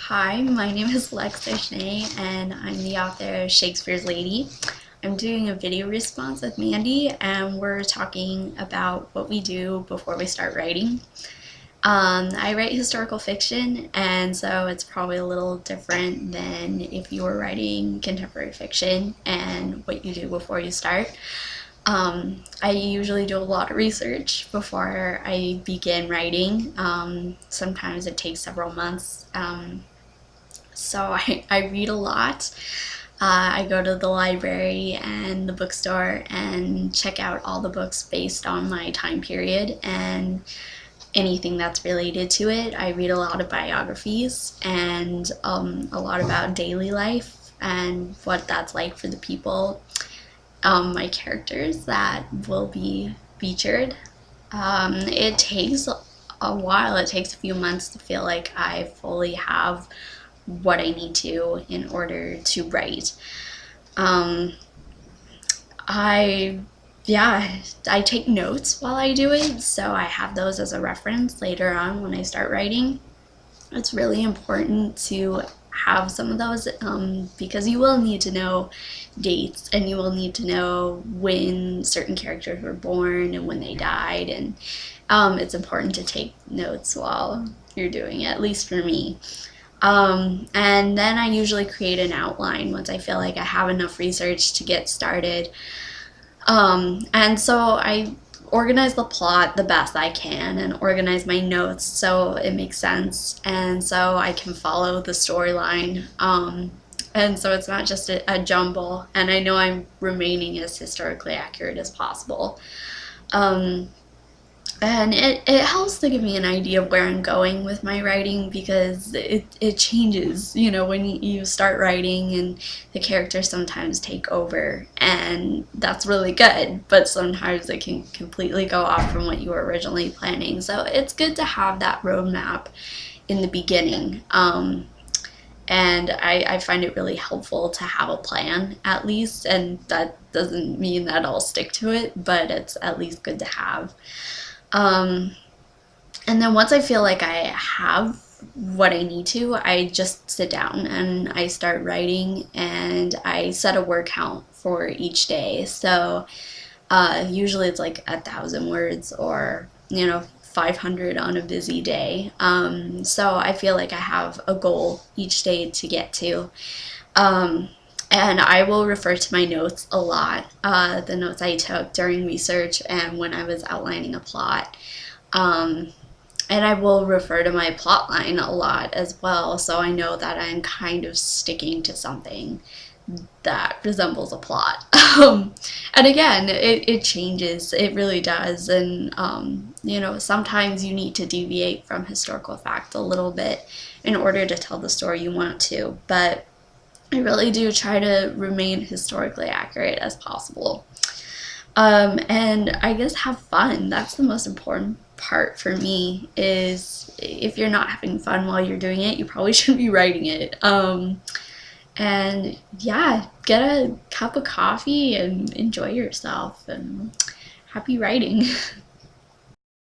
Hi, my name is Lexa Shanae, and I'm the author of Shakespeare's Lady. I'm doing a video response with Mandy, and we're talking about what we do before we start writing. I write historical fiction, and so it's probably a little different than if you were writing contemporary fiction and what you do before you start. I usually do a lot of research before I begin writing. Sometimes it takes several months. So I read a lot. I go to the library and the bookstore and check out all the books based on my time period and anything that's related to it. I read a lot of biographies and a lot about daily life and what that's like for the people, my characters that will be featured. It takes a while, it takes a few months to feel like I fully have what I need to in order to write. Um, I I take notes while I do it, so I have those as a reference later on when I start writing. It's really important to have some of those because you will need to know dates and you will need to know when certain characters were born and when they died, and it's important to take notes while you're doing it, at least for me. And then I usually create an outline once I feel like I have enough research to get started. And so I organize the plot the best I can and organize my notes so it makes sense and so I can follow the storyline. And so it's not just a jumble, and I know I'm remaining as historically accurate as possible. And it helps to give me an idea of where I'm going with my writing because it changes, when you start writing and the characters sometimes take over, and that's really good, but sometimes it can completely go off from what you were originally planning. So it's good to have that roadmap in the beginning. And I find it really helpful to have a plan at least, and that doesn't mean that I'll stick to it, but it's at least good to have. And then once I feel like I have what I need to, I just sit down and I start writing, and I set a word count for each day. So usually it's like 1,000 words or 500 on a busy day. So I feel like I have a goal each day to get to. And I will refer to my notes a lot, the notes I took during research and when I was outlining a plot. And I will refer to my plot line a lot as well, so I know that I'm kind of sticking to something that resembles a plot. And again, it changes, it really does, and sometimes you need to deviate from historical fact a little bit in order to tell the story you want to, but I really do try to remain historically accurate as possible. And I guess have fun. That's the most important part for me, is if you're not having fun while you're doing it, you probably shouldn't be writing it. And yeah, get a cup of coffee and enjoy yourself, and happy writing.